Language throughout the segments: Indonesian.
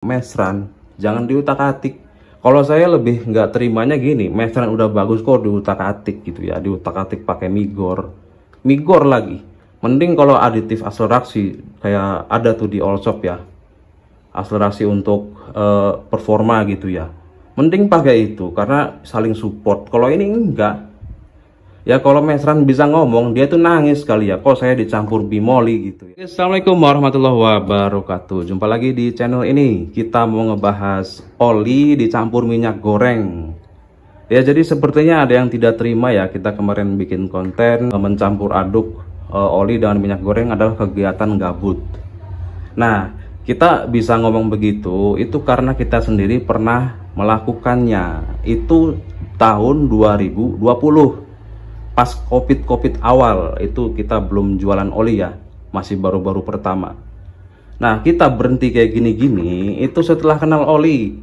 Mesran jangan diutak-atik. Kalau saya lebih nggak terimanya gini, Mesran udah bagus kok diutak-atik gitu ya, diutak-atik pakai migor lagi. Mending kalau aditif akselerasi kayak ada tuh di all shop ya, akselerasi untuk performa gitu ya, mending pakai itu karena saling support. Kalau ini enggak ya, kalau Mesran bisa ngomong dia tuh nangis kali ya, kok saya dicampur bimoli gitu ya. Assalamualaikum warahmatullahi wabarakatuh. Jumpa lagi di channel ini. Kita mau ngebahas oli dicampur minyak goreng ya. Jadi sepertinya ada yang tidak terima ya, kita kemarin bikin konten mencampur aduk oli dengan minyak goreng adalah kegiatan gabut. Nah, kita bisa ngomong begitu itu karena kita sendiri pernah melakukannya. Itu tahun 2020 pas covid awal, itu kita belum jualan oli ya, masih baru-baru pertama. Nah, kita berhenti kayak gini-gini itu setelah kenal oli.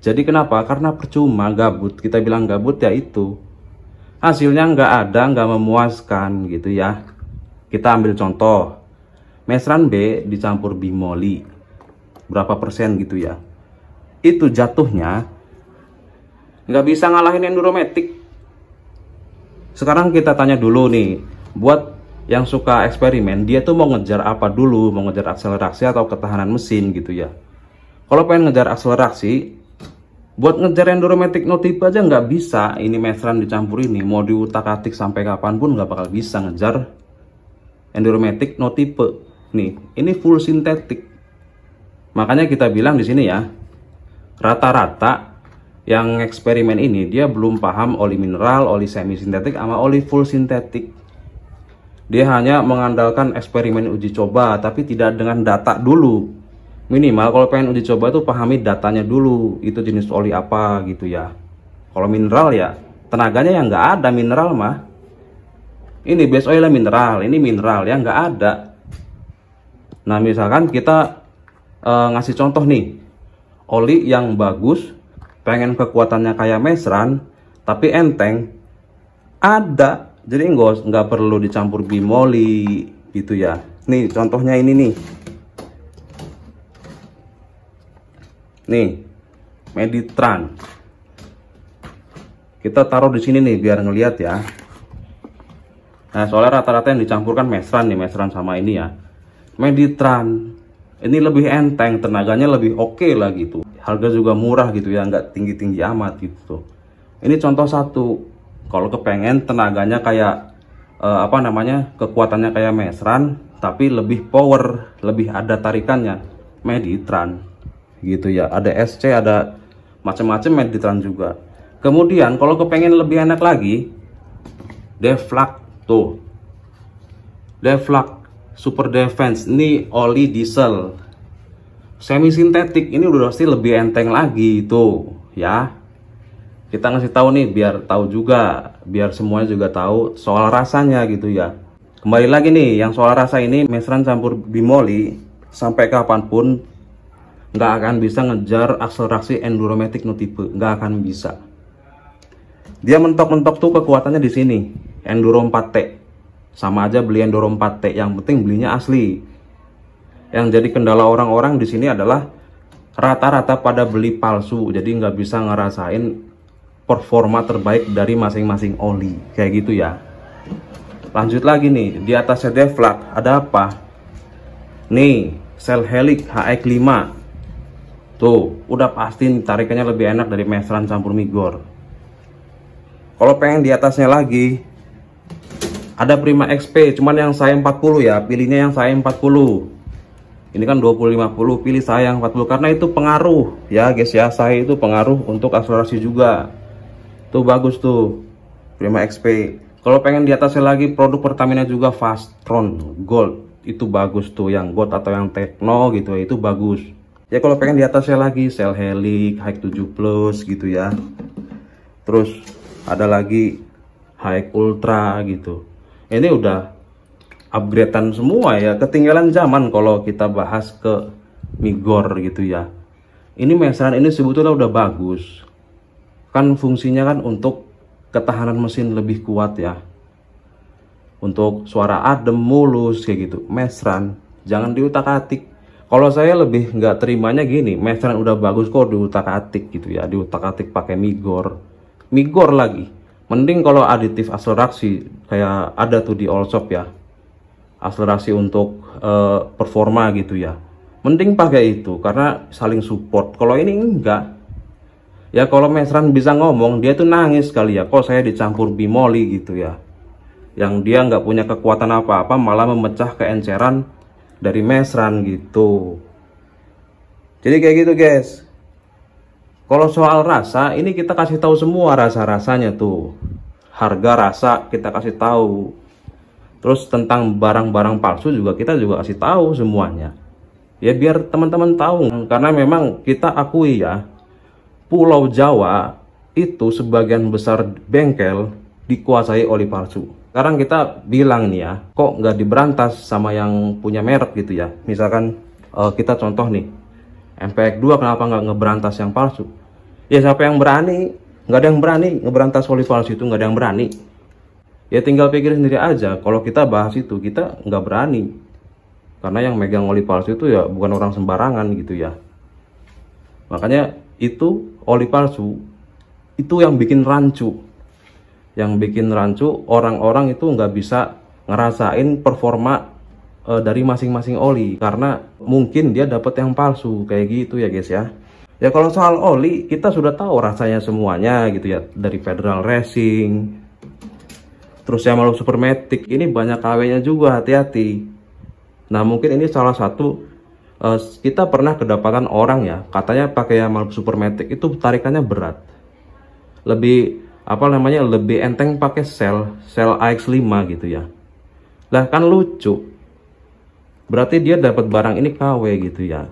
Jadi kenapa? Karena percuma, gabut. Kita bilang gabut ya, itu hasilnya nggak ada, nggak memuaskan gitu ya. Kita ambil contoh Mesran B dicampur bimoli berapa persen gitu ya, itu jatuhnya nggak bisa ngalahin Enduromatic. Sekarang kita tanya dulu nih, buat yang suka eksperimen, dia tuh mau ngejar apa dulu? Mau ngejar akselerasi atau ketahanan mesin gitu ya. Kalau pengen ngejar akselerasi, buat ngejar Enduromatic no tipe aja nggak bisa. Ini Mesran dicampur ini, mau diutak-atik sampai kapanpun nggak bakal bisa ngejar Enduromatic no tipe. Nih, ini full sintetik. Makanya kita bilang di sini ya, rata-rata yang eksperimen ini dia belum paham oli mineral, oli semi sintetik, sama oli full sintetik. Dia hanya mengandalkan eksperimen uji coba, tapi tidak dengan data dulu. Minimal kalau pengen uji coba tuh pahami datanya dulu, itu jenis oli apa gitu ya. Kalau mineral ya tenaganya yang nggak ada mineral mah. Ini base oil mineral, ini mineral yang nggak ada. Nah, misalkan kita ngasih contoh nih, oli yang bagus, pengen kekuatannya kayak Mesran tapi enteng, ada. Jadi nggak perlu dicampur bimoli gitu ya. Nih contohnya ini nih Meditran. Kita taruh di sini nih biar ngeliat ya. Nah, soalnya rata-rata yang dicampurkan Mesran nih, Mesran sama ini ya, Meditran. Ini lebih enteng, tenaganya lebih oke lah gitu. Harga juga murah gitu ya, nggak tinggi-tinggi amat gitu. Ini contoh satu. Kalau kepengen tenaganya kayak kekuatannya kayak Mesran tapi lebih power, lebih ada tarikannya, Meditran gitu ya. Ada SC, ada macam-macam Meditran juga. Kemudian kalau kepengen lebih enak lagi, Devlak tuh. Devlak Super Defense, ini oli diesel semi sintetik, ini udah pasti lebih enteng lagi itu ya. Kita ngasih tahu nih biar tahu juga, biar semuanya juga tahu soal rasanya gitu ya. Kembali lagi nih, yang soal rasa ini Mesran campur bimoli sampai kapanpun nggak akan bisa ngejar akselerasi Enduromatic no tipe, nggak akan bisa. Dia mentok-mentok tuh kekuatannya di sini, Enduro 4T. Sama aja beli Enduro 4T, yang penting belinya asli. Yang jadi kendala orang-orang di sini adalah rata-rata pada beli palsu, jadi nggak bisa ngerasain performa terbaik dari masing-masing oli kayak gitu ya. Lanjut lagi nih, di atasnya Devlak ada apa? Nih, Cell Helix HX5. Tuh, udah pasti tarikannya lebih enak dari Mesran campur Migor. Kalau pengen di atasnya lagi, ada Prima XP, cuman yang saya 40 ya, pilihnya yang saya 40. Ini kan 20-50, pilih saya yang 40 karena itu pengaruh ya guys ya. Saya itu pengaruh untuk akselerasi juga. Tuh bagus tuh Prima XP. Kalau pengen di atasnya lagi, produk Pertamina juga Fastron Gold, itu bagus tuh, yang Gold atau yang Tekno gitu ya, itu bagus. Ya kalau pengen di atasnya lagi, Cell Helix HX 7 Plus gitu ya. Terus ada lagi HX Ultra gitu. Ini udah upgradean semua ya, ketinggalan zaman kalau kita bahas ke Migor gitu ya. Ini Mesran ini sebetulnya udah bagus. Kan fungsinya kan untuk ketahanan mesin lebih kuat ya. Untuk suara adem, mulus kayak gitu. Mesran jangan diutak-atik. Kalau saya lebih nggak terimanya gini, meteran udah bagus kok diutak-atik gitu ya, diutak-atik pakai migor, migor lagi. Mending kalau aditif akselerasi kayak ada tuh di all shop ya, akselerasi untuk performa gitu ya. Mending pakai itu karena saling support. Kalau ini enggak. Ya kalau Mesran bisa ngomong, dia tuh nangis kali ya. Kok saya dicampur bimoli gitu ya. Yang dia nggak punya kekuatan apa-apa, malah memecah keenceran dari Mesran gitu. Jadi kayak gitu guys. Kalau soal rasa, ini kita kasih tahu semua rasa-rasanya tuh. Harga rasa kita kasih tahu. Terus tentang barang-barang palsu juga kita juga kasih tahu semuanya. Ya biar teman-teman tahu. Karena memang kita akui ya, Pulau Jawa itu sebagian besar bengkel dikuasai oli palsu. Sekarang kita bilang nih ya, kok nggak diberantas sama yang punya merek gitu ya. Misalkan kita contoh nih, MPX2 kenapa nggak ngeberantas yang palsu? Ya siapa yang berani? Nggak ada yang berani ngeberantas oli palsu itu, nggak ada yang berani. Ya tinggal pikir sendiri aja, kalau kita bahas itu, kita nggak berani. Karena yang megang oli palsu itu ya bukan orang sembarangan gitu ya. Makanya itu oli palsu, itu yang bikin rancu. Yang bikin rancu orang-orang itu nggak bisa ngerasain performa dari masing-masing oli karena mungkin dia dapat yang palsu kayak gitu ya guys ya. Ya kalau soal oli kita sudah tahu rasanya semuanya gitu ya, dari Federal Racing, terus Yamaha Supermatic ini banyak KW-nya juga, hati-hati. Nah mungkin ini salah satu kita pernah kedapatan orang ya katanya pakai Yamaha Supermatic itu tarikannya berat, lebih apa namanya, lebih enteng pakai sel AX5 gitu ya. Lah kan lucu, berarti dia dapat barang ini KW gitu ya.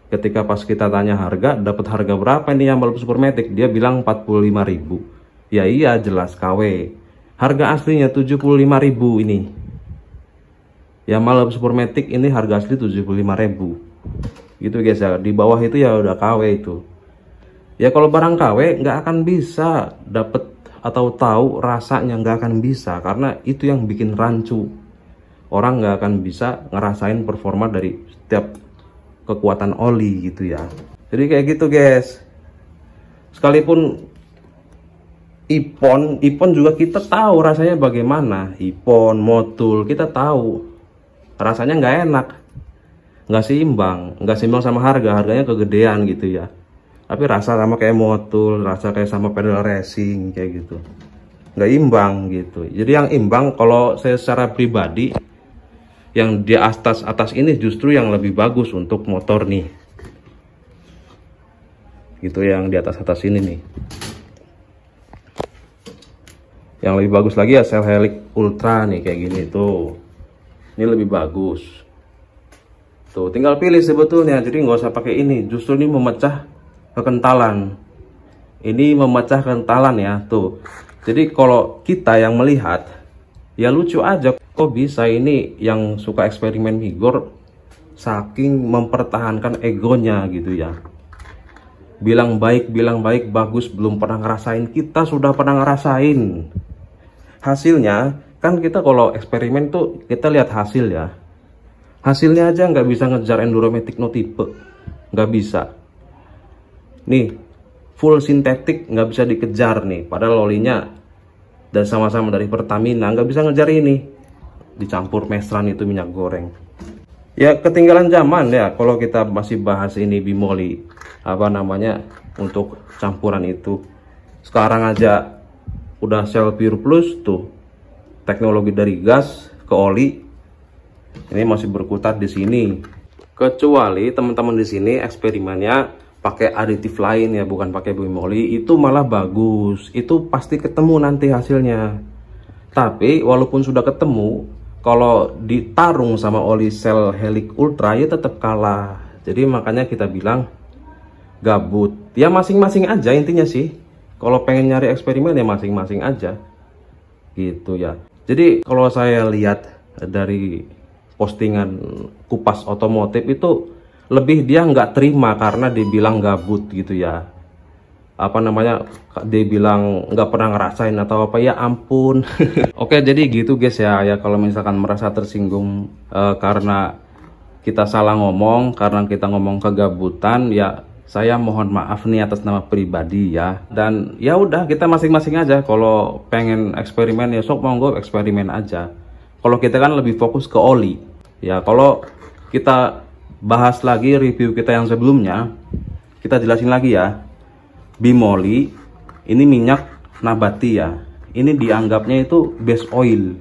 Ketika pas kita tanya harga, dapat harga berapa ini Yamaha Supermatic, dia bilang 45.000. Ya iya jelas KW, harga aslinya 75.000 ini. Yamaha Supermatic ini harga asli 75.000 gitu guys ya. Di bawah itu ya udah KW itu. Ya kalau barang KW nggak akan bisa dapat atau tahu rasanya, nggak akan bisa, karena itu yang bikin rancu. Orang nggak akan bisa ngerasain performa dari setiap kekuatan oli gitu ya. Jadi kayak gitu guys. Sekalipun Ipon juga kita tahu rasanya bagaimana. Ipon, Motul kita tahu rasanya nggak enak, nggak seimbang sama harganya kegedean gitu ya. Tapi rasa sama kayak Motul, rasa kayak sama Federal Racing kayak gitu, nggak imbang gitu. Jadi yang imbang kalau saya secara pribadi, yang di atas ini justru yang lebih bagus untuk motor nih gitu. Yang di atas ini nih yang lebih bagus lagi ya Cell Helix Ultra nih kayak gini tuh. Ini lebih bagus tuh, tinggal pilih sebetulnya. Jadi nggak usah pakai ini, justru ini memecah kekentalan. Ini memecah kekentalan ya tuh. Jadi kalau kita yang melihat ya lucu aja, kok bisa ini yang suka eksperimen migor saking mempertahankan egonya gitu ya. Bilang baik bagus, belum pernah ngerasain. Kita sudah pernah ngerasain hasilnya. Kan kita kalau eksperimen tuh kita lihat hasil ya. Hasilnya aja nggak bisa ngejar Enduromatic no tipe, nggak bisa. Nih full sintetik nggak bisa dikejar nih, padahal olinya dan sama-sama dari Pertamina, nggak bisa ngejar ini. Dicampur Mesran itu minyak goreng. Ya ketinggalan zaman ya kalau kita masih bahas ini bimoli apa namanya untuk campuran itu. Sekarang aja udah Cell Pure Plus tuh, teknologi dari gas ke oli ini masih berkutat di sini. Kecuali teman-teman di sini eksperimennya pakai aditif lain ya, bukan pakai bimoli, itu malah bagus. Itu pasti ketemu nanti hasilnya. Tapi walaupun sudah ketemu, kalau ditarung sama oli Cell Helix Ultra ya tetap kalah. Jadi makanya kita bilang gabut. Ya masing-masing aja intinya sih. Kalau pengen nyari eksperimen ya masing-masing aja. Gitu ya. Jadi kalau saya lihat dari postingan Kupas Otomotif itu lebih dia nggak terima karena dibilang gabut gitu ya. Apa namanya, dia bilang nggak pernah ngerasain atau apa, ya ampun. Oke jadi gitu guys ya. Ya kalau misalkan merasa tersinggung karena kita salah ngomong karena kita ngomong kegabutan, ya saya mohon maaf nih atas nama pribadi ya. Dan ya udah, kita masing-masing aja. Kalau pengen eksperimen ya sok monggo eksperimen aja. Kalau kita kan lebih fokus ke oli. Ya kalau kita bahas lagi review kita yang sebelumnya, kita jelasin lagi ya. Bimoli ini minyak nabati ya. Ini dianggapnya itu base oil.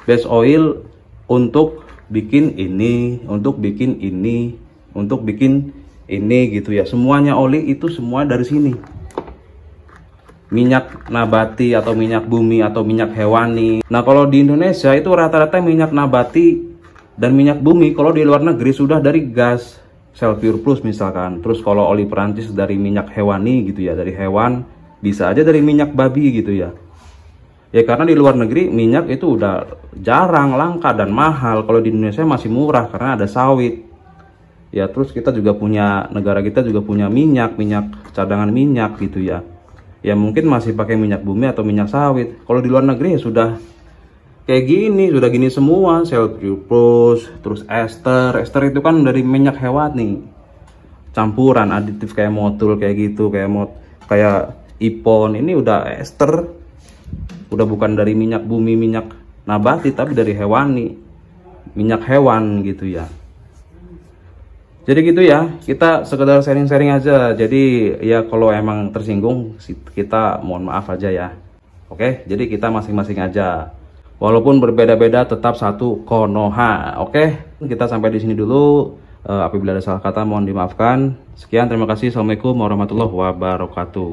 Base oil untuk bikin ini, untuk bikin ini, untuk bikin ini gitu ya. Semuanya oli itu semua dari sini. Minyak nabati atau minyak bumi atau minyak hewani. Nah kalau di Indonesia itu rata-rata minyak nabati dan minyak bumi. Kalau di luar negeri sudah dari gas Selpure Plus misalkan. Terus kalau oli Perancis dari minyak hewani gitu ya, dari hewan. Bisa aja dari minyak babi gitu ya. Ya karena di luar negeri minyak itu udah jarang, langka dan mahal. Kalau di Indonesia masih murah karena ada sawit. Ya terus kita juga punya, negara kita juga punya minyak cadangan minyak gitu ya. Ya mungkin masih pakai minyak bumi atau minyak sawit. Kalau di luar negeri ya sudah kayak gini, sudah gini semua. Selpure Plus, terus ester. Ester itu kan dari minyak hewani. Campuran aditif kayak motul kayak gitu, kayak ipon. Ini udah ester. Udah bukan dari minyak bumi, minyak nabati, tapi dari hewani, minyak hewan gitu ya. Jadi gitu ya, kita sekedar sharing-sharing aja. Jadi ya kalau emang tersinggung kita mohon maaf aja ya. Oke, jadi kita masing-masing aja. Walaupun berbeda-beda tetap satu Konoha. Oke, kita sampai di sini dulu. Apabila ada salah kata mohon dimaafkan. Sekian, terima kasih. Assalamualaikum warahmatullahi wabarakatuh.